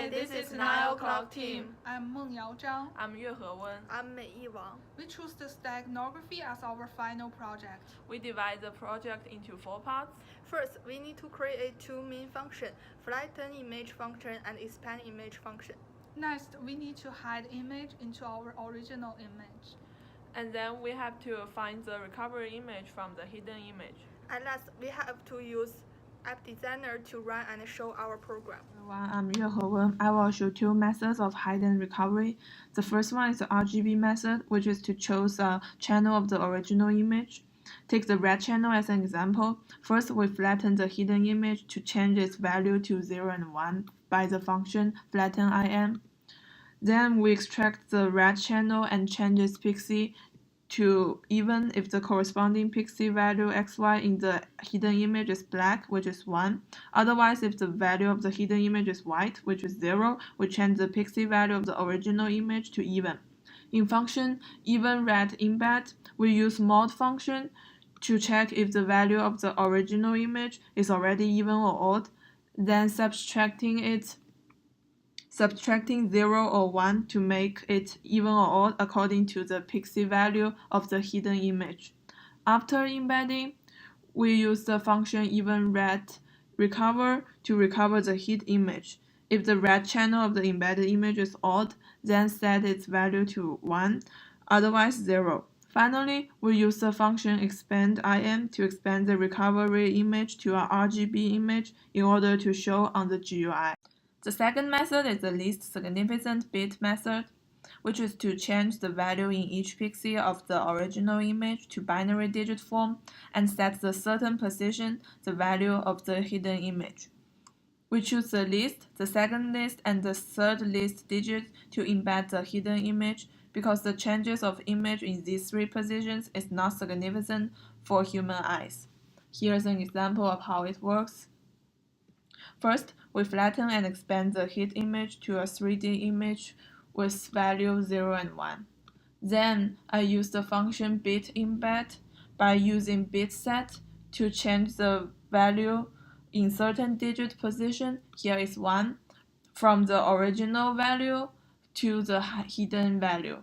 Hi, this is 9 o'clock team. I'm Mengyao Zhang. I'm Yuehe Wang. I'm Meiyi Wang. We choose the Steganography as our final project. We divide the project into 4 parts. First, we need to create 2 main functions, flatten image function and expand image function. Next, we need to hide image into our original image. And then we have to find the recovery image from the hidden image. At last, we have to use App Designer to run and show our program. I'm Yuehe Wang. I will show 2 methods of hidden recovery. The first one is the RGB method, which is to choose a channel of the original image. Take the red channel as an example. First, we flatten the hidden image to change its value to 0 and 1 by the function flatten IM. Then we extract the red channel and change its pixie to even if the corresponding pixie value xy in the hidden image is black, which is 1. Otherwise, if the value of the hidden image is white, which is 0, we change the pixie value of the original image to even. In function even red embed, we use mod function to check if the value of the original image is already even or odd, then subtracting 0 or 1 to make it even or odd according to the pixie value of the hidden image. After embedding, we use the function even red recover to recover the hid image. If the red channel of the embedded image is odd, then set its value to 1, otherwise 0. Finally, we use the function expand IM to expand the recovery image to an RGB image in order to show on the GUI. The second method is the least significant bit method, which is to change the value in each pixel of the original image to binary digit form and set the certain position, the value of the hidden image. We choose the least, the second least, and the third least digit to embed the hidden image because the changes of image in these 3 positions is not significant for human eyes. Here's an example of how it works. First, we flatten and expand the hid image to a 3D image with value 0 and 1. Then, I use the function bit embed by using bit set to change the value in certain digit position, here is 1, from the original value to the hidden value.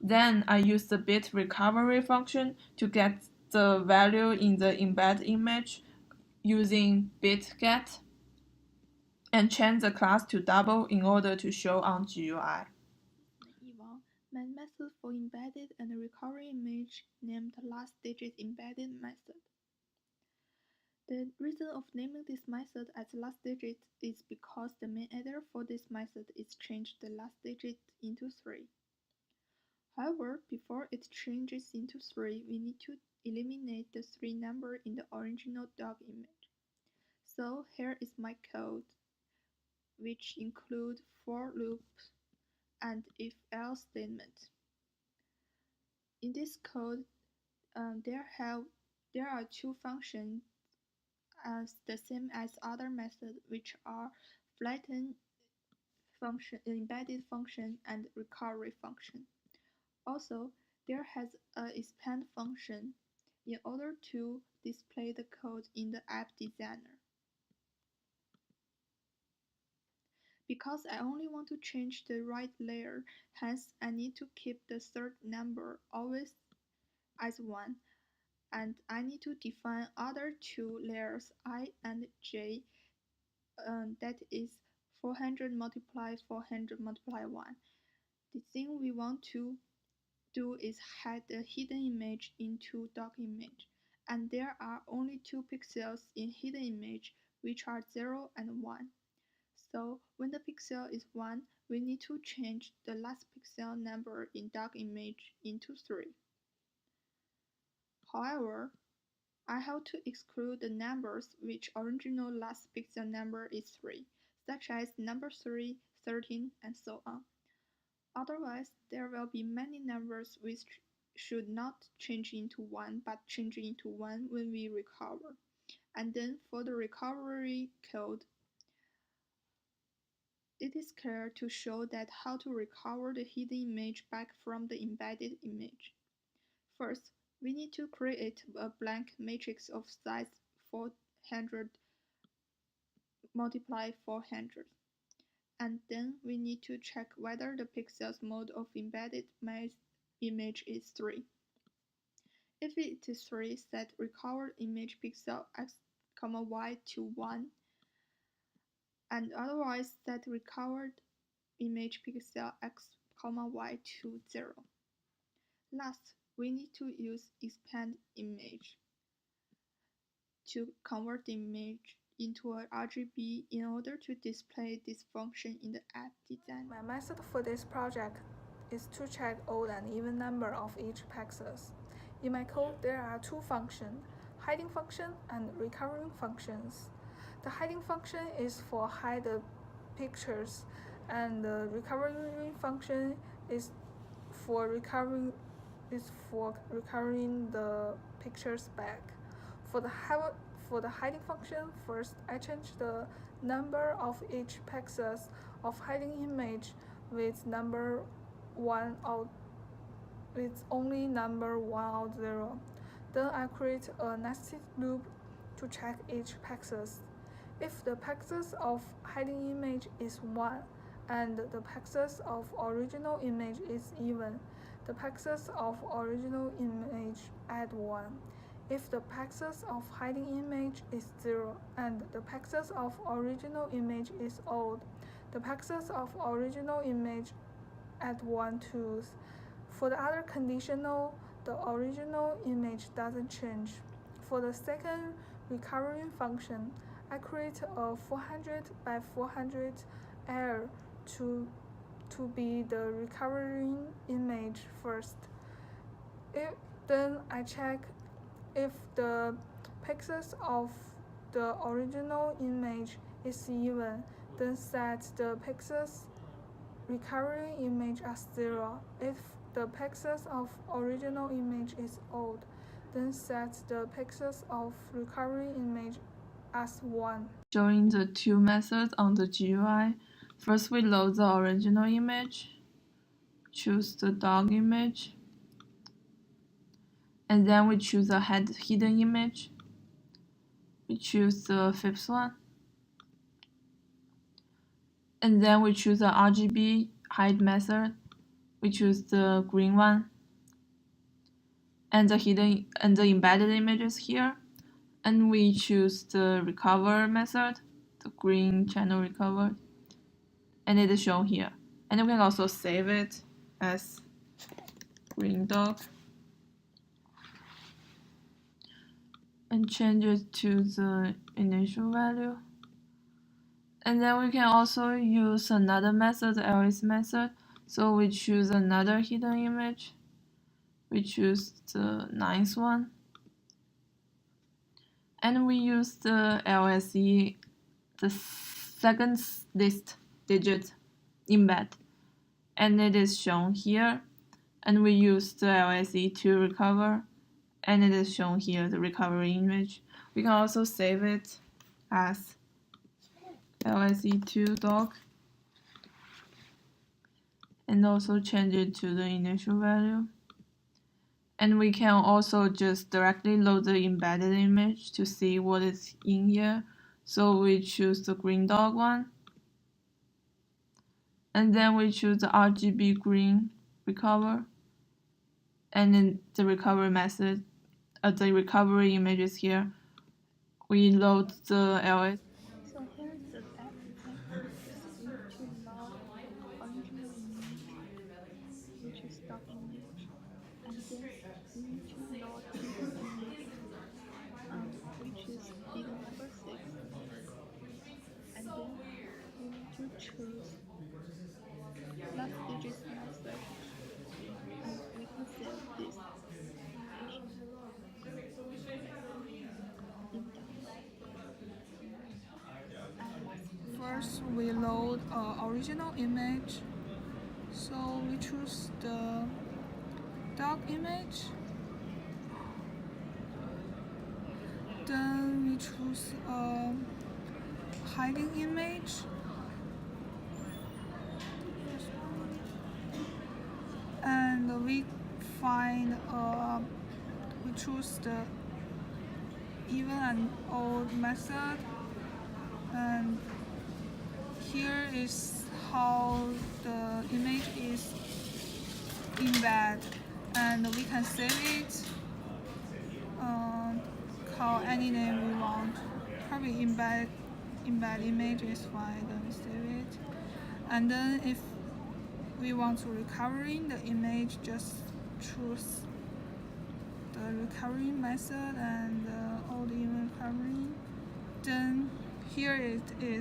Then I use the bit recovery function to get the value in the embed image using bit get and change the class to double in order to show on GUI. My method for embedded and recovery image named last digit embedded method. The reason of naming this method as last digit is because the main error for this method is change the last digit into 3. However, before it changes into 3, we need to eliminate the 3 number in the original dog image. So here is my code, which include for loops and if-else statement. In this code, there are 2 functions as the same as other methods, which are flatten function, embedded function, and recovery function. Also, there has an expand function in order to display the code in the App Designer. Because I only want to change the right layer, hence I need to keep the third number always as 1, and I need to define other 2 layers I and J, that is 400 multiply 400 multiply 1. The thing we want to do is hide the hidden image into dog image, and there are only 2 pixels in hidden image, which are 0 and 1. So when the pixel is 1, we need to change the last pixel number in dog image into 3. However, I have to exclude the numbers which original last pixel number is 3, such as number 3, 13, and so on. Otherwise, there will be many numbers which should not change into 1 but change into 1 when we recover. And then for the recovery code, it is clear to show that how to recover the hidden image back from the embedded image. First, we need to create a blank matrix of size 400 multiply 400. And then we need to check whether the pixel's mode of embedded image is 3. If it is 3, set recovered image pixel x, y to 1, and otherwise set recovered image pixel x, y to 0. Last, we need to use expand image to convert the image into a RGB in order to display this function in the app design. My method for this project is to check odd and even number of each pixels. In my code, there are two functions, hiding function and recovering functions. The hiding function is for hide the pictures, and the recovering function is for recovering the pictures back. For the hiding function, first I change the number of each pixels of hiding image with number 1 out with only number 1 out 0. Then I create a nested loop to check each pixels. If the pixels of hiding image is 1 and the pixels of original image is even, the pixels of original image add 1. If the pixels of hiding image is 0 and the pixels of original image is odd, the pixels of original image add 1 too. For the other conditional, the original image doesn't change. For the second recovering function, I create a 400 by 400 layer to be the recovering image first. Then I check if the pixels of the original image is even, then set the pixels recovering image as 0. If the pixels of original image is odd, then set the pixels of recovering image as 1. Showing the two methods on the GUI. First, we load the original image, choose the dog image, and then we choose the hidden image. We choose the fifth one, and then we choose the RGB hide method. We choose the green one, and the embedded images here, and we choose the recover method, the green channel recovered, and it is shown here. And we can also save it as green dog and change it to the initial value. And then we can also use another method, the ls method. So we choose another hidden image. We choose the 9th one. And we use the LSE, the second list digit embed. And it is shown here. And we use the LSE to recover. And it is shown here, the recovery image. We can also save it as LSE2 dog. And also change it to the initial value. And we can also just directly load the embedded image to see what is in here. So we choose the green dog one. And then we choose the RGB green recover. And then the recovery method, the recovery images here. We load the LS. So here's the app design. First, we need to load original image, which is stock image, and then we need to load hidden image, which is hidden number 6, and then we need to choose last digits method, and we can save this image in download. And lastly, First, we load original image. So we choose the dog image. Then we choose hiding image. And we choose the even and odd method. And here is how the image is embed, and we can save it. Call any name we want. Probably embed image is fine. Then we save it. And then if we want to recovering the image, just choose the recovering method and old image recovering. Then here it is